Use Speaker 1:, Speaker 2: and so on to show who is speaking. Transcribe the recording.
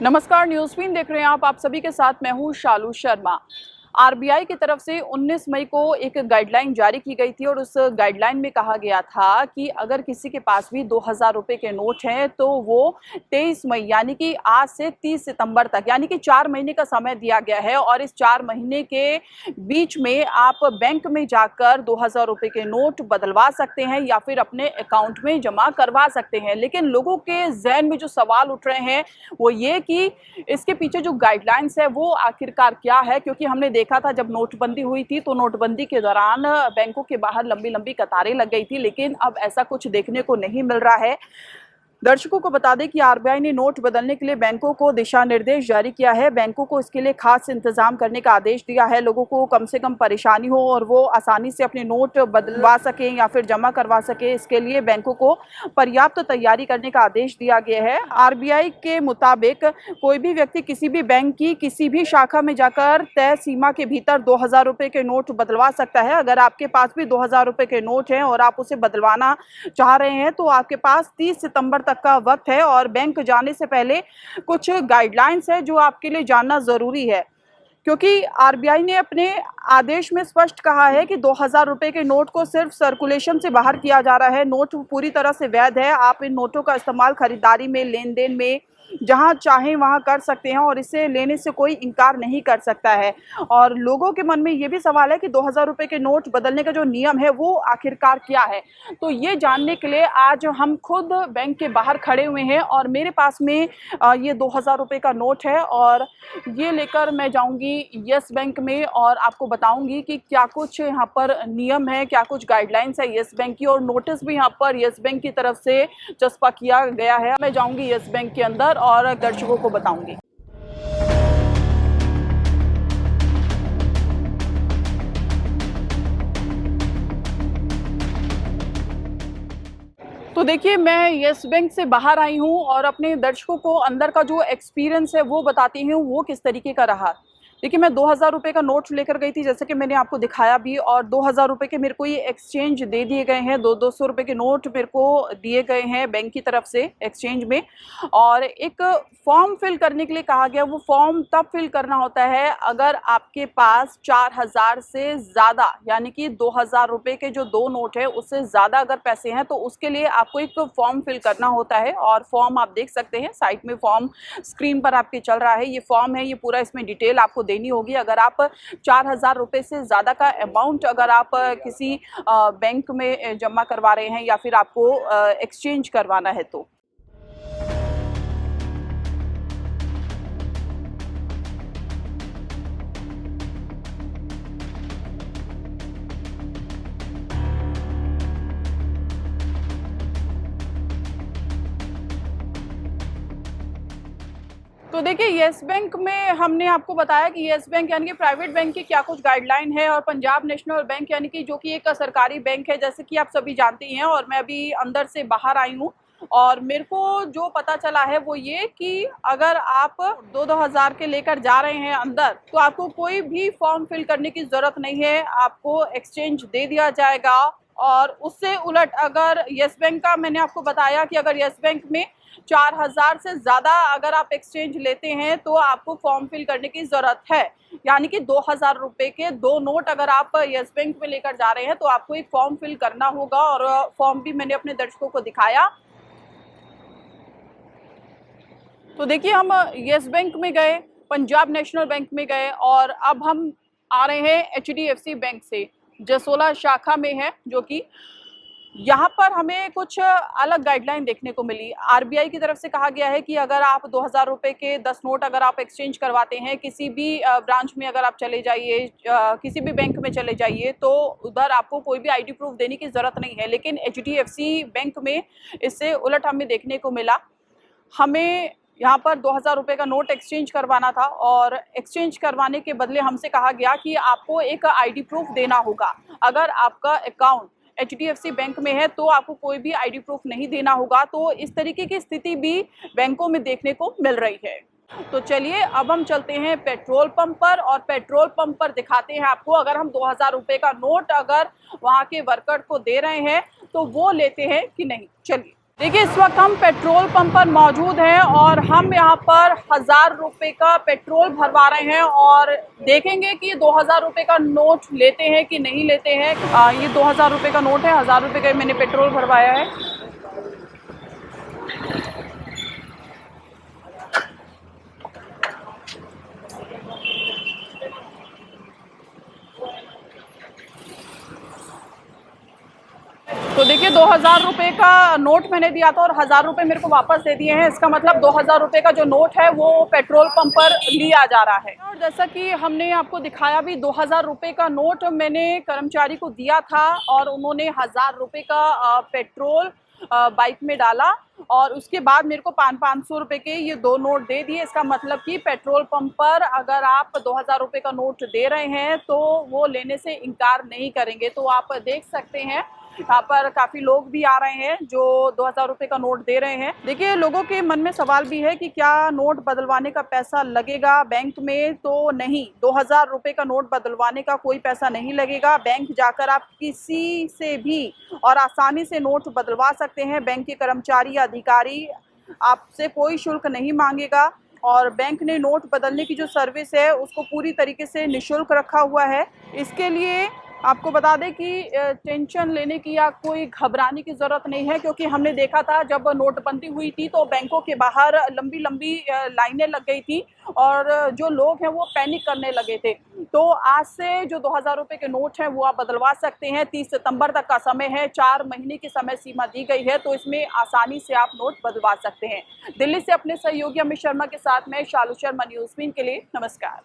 Speaker 1: नमस्कार, न्यूज़ देख रहे हैं आप सभी के साथ मैं हूं शालू शर्मा। आरबीआई की तरफ से 19 मई को एक गाइडलाइन जारी की गई थी और उस गाइडलाइन में कहा गया था कि अगर किसी के पास भी 2000 रुपए के नोट हैं तो वो 23 मई यानी कि आज से 30 सितंबर तक यानी कि 4 महीने का समय दिया गया है और इस 4 महीने के बीच में आप बैंक में जाकर 2000 रुपए के नोट बदलवा सकते हैं या फिर अपने अकाउंट में जमा करवा सकते हैं। लेकिन लोगों के ज़हन में जो सवाल उठ रहे हैं वो ये कि इसके पीछे जो गाइडलाइंस है वो आखिरकार क्या है, क्योंकि हमने देखा था जब नोटबंदी हुई थी तो नोटबंदी के दौरान बैंकों के बाहर लंबी लंबी कतारें लग गई थी, लेकिन अब ऐसा कुछ देखने को नहीं मिल रहा है। दर्शकों को बता दें कि आरबीआई ने नोट बदलने के लिए बैंकों को दिशा निर्देश जारी किया है। बैंकों को इसके लिए खास इंतजाम करने का आदेश दिया है। लोगों को कम से कम परेशानी हो और वो आसानी से अपने नोट बदलवा सकें या फिर जमा करवा सकें, इसके लिए बैंकों को पर्याप्त तैयारी करने का आदेश दिया गया है। आरबीआई के मुताबिक कोई भी व्यक्ति किसी भी बैंक की किसी भी शाखा में जाकर तय सीमा के भीतर 2000 रुपए के नोट बदलवा सकता है। अगर आपके पास भी 2000 रुपए के नोट हैं और आप उसे बदलवाना चाह रहे हैं तो आपके पास 30 सितंबर तक का वक्त है और बैंक जाने से पहले कुछ गाइडलाइंस है जो आपके लिए जानना जरूरी है, क्योंकि आरबीआई ने अपने आदेश में स्पष्ट कहा है कि 2000 रुपए के नोट को सिर्फ सर्कुलेशन से बाहर किया जा रहा है। नोट पूरी तरह से वैध है। आप इन नोटों का इस्तेमाल खरीदारी में, लेन देन में, जहां चाहें वहां कर सकते हैं और इसे लेने से कोई इनकार नहीं कर सकता है। और लोगों के मन में ये भी सवाल है कि 2000 रुपए के नोट बदलने का जो नियम है वो आखिरकार क्या है। तो ये जानने के लिए आज हम खुद बैंक के बाहर खड़े हुए हैं और मेरे पास में ये 2000 रुपए का नोट है और ये लेकर मैं जाऊंगी यस बैंक में और आपको बताऊंगी कि क्या कुछ यहाँ पर नियम है, क्या कुछ गाइडलाइंस है यस बैंक की, और नोटिस भी यहाँ पर यस बैंक की तरफ से चस्पा किया गया है। मैं जाऊंगी यस बैंक के अंदर और दर्शकों को बताऊंगी। तो देखिए, मैं यस बैंक से बाहर आई हूँ और अपने दर्शकों को अंदर का जो एक्सपीरियंस है वो बताती हूँ वो किस तरीके का रहा। देखिए, मैं 2000 रुपए का नोट लेकर गई थी, जैसे कि मैंने आपको दिखाया भी, और 2000 रुपए के मेरे को ये एक्सचेंज दे दिए गए हैं। 200 रुपए के नोट मेरे को दिए गए हैं बैंक की तरफ से एक्सचेंज में, और एक फॉर्म फिल करने के लिए कहा गया। वो फॉर्म तब फिल करना होता है अगर आपके पास 4000 से ज़्यादा यानी कि 2000 रुपए के जो दो नोट है उससे ज़्यादा अगर पैसे हैं तो उसके लिए आपको एक फॉर्म फिल करना होता है। और फॉर्म आप देख सकते हैं साइट में, फॉर्म स्क्रीन पर आपके चल रहा है। ये फॉर्म है, ये पूरा इसमें डिटेल आपको देनी होगी। अगर आप 4000 रुपए से ज़्यादा का अमाउंट अगर आप किसी बैंक में जमा करवा रहे हैं या फिर आपको एक्सचेंज करवाना है तो देखिए, येस बैंक में हमने आपको बताया कि येस बैंक यानी कि प्राइवेट बैंक की क्या कुछ गाइडलाइन है, और पंजाब नेशनल बैंक यानी कि जो कि एक सरकारी बैंक है, जैसे कि आप सभी जानते हैं। और मैं अभी अंदर से बाहर आई हूँ और मेरे को जो पता चला है वो ये कि अगर आप 2000 के लेकर जा रहे हैं अंदर तो आपको कोई भी फॉर्म फिल करने की ज़रूरत नहीं है, आपको एक्सचेंज दे दिया जाएगा। और उससे उलट अगर येस बैंक का मैंने आपको बताया कि अगर येस बैंक में 4000 से ज़्यादा अगर आप एक्सचेंज लेते हैं तो आपको फॉर्म फिल करने की ज़रूरत है। यानी कि 2000 रुपए के दो नोट अगर आप यस बैंक में लेकर जा रहे हैं तो आपको एक फॉर्म फिल करना होगा, और फॉर्म भी मैंने अपने दर्शकों को दिखाया। तो देखिए, हम यस बैंक में गए, पंजाब नेशनल बैंक में गए और अब हम आ रहे हैं एचडीएफसी बैंक से, जसोला शाखा में है, जो कि यहाँ पर हमें कुछ अलग गाइडलाइन देखने को मिली। आरबीआई की तरफ से कहा गया है कि अगर आप 2000 रुपए के 10 नोट अगर आप एक्सचेंज करवाते हैं किसी भी ब्रांच में, अगर आप चले जाइए, किसी भी बैंक में चले जाइए, तो उधर आपको कोई भी आईडी प्रूफ देने की ज़रूरत नहीं है। लेकिन एचडीएफसी बैंक में इससे उलट हमें देखने को मिला। हमें यहाँ पर 2000 रुपए का नोट एक्सचेंज करवाना था और एक्सचेंज करवाने के बदले हमसे कहा गया कि आपको एक आईडी प्रूफ देना होगा। अगर आपका अकाउंट एचडीएफसी बैंक में है तो आपको कोई भी आईडी प्रूफ नहीं देना होगा। तो इस तरीके की स्थिति भी बैंकों में देखने को मिल रही है। तो चलिए अब हम चलते हैं पेट्रोल पंप पर, और पेट्रोल पंप पर दिखाते हैं आपको अगर हम 2000 रुपए का नोट अगर वहाँ के वर्कर को दे रहे हैं तो वो लेते हैं कि नहीं। चलिए। देखिए, इस वक्त हम पेट्रोल पंप पर मौजूद हैं और हम यहाँ पर 1000 रुपये का पेट्रोल भरवा रहे हैं और देखेंगे कि 2000 रुपये का नोट लेते हैं कि नहीं लेते हैं। ये 2000 रुपये का नोट है, 1000 रुपये का मैंने पेट्रोल भरवाया है। तो देखिए, 2000 रुपये का नोट मैंने दिया था और 1000 रुपये मेरे को वापस दे दिए हैं। इसका मतलब 2000 रुपये का जो नोट है वो पेट्रोल पंप पर लिया जा रहा है। और जैसा कि हमने आपको दिखाया भी, 2000 रुपये का नोट मैंने कर्मचारी को दिया था और उन्होंने 1000 रुपये का पेट्रोल बाइक में डाला और उसके बाद मेरे को 500 रुपये के ये 2 नोट दे दिए। इसका मतलब कि पेट्रोल पंप पर अगर आप 2000 रुपये का नोट दे रहे हैं तो वो लेने से इनकार नहीं करेंगे। तो आप देख सकते हैं यहाँ पर काफ़ी लोग भी आ रहे हैं जो 2000 रुपये का नोट दे रहे हैं। देखिए, लोगों के मन में सवाल भी है कि क्या नोट बदलवाने का पैसा लगेगा बैंक में? तो नहीं, 2000 रुपये का नोट बदलवाने का कोई पैसा नहीं लगेगा। बैंक जाकर आप किसी से भी और आसानी से नोट बदलवा सकते हैं। बैंक के कर्मचारी या अधिकारी आपसे कोई शुल्क नहीं मांगेगा और बैंक ने नोट बदलने की जो सर्विस है उसको पूरी तरीके से निःशुल्क रखा हुआ है। इसके लिए आपको बता दें कि टेंशन लेने की या कोई घबराने की ज़रूरत नहीं है, क्योंकि हमने देखा था जब नोटबंदी हुई थी तो बैंकों के बाहर लंबी लंबी लाइनें लग गई थी और जो लोग हैं वो पैनिक करने लगे थे। तो आज से जो 2000 रुपये के नोट हैं वो आप बदलवा सकते हैं। 30 सितंबर तक का समय है, 4 महीने की समय सीमा दी गई है, तो इसमें आसानी से आप नोट बदलवा सकते हैं। दिल्ली से अपने सहयोगी अमित शर्मा के साथ मैं शालू शर्मा, न्यूज़ बीन के लिए नमस्कार।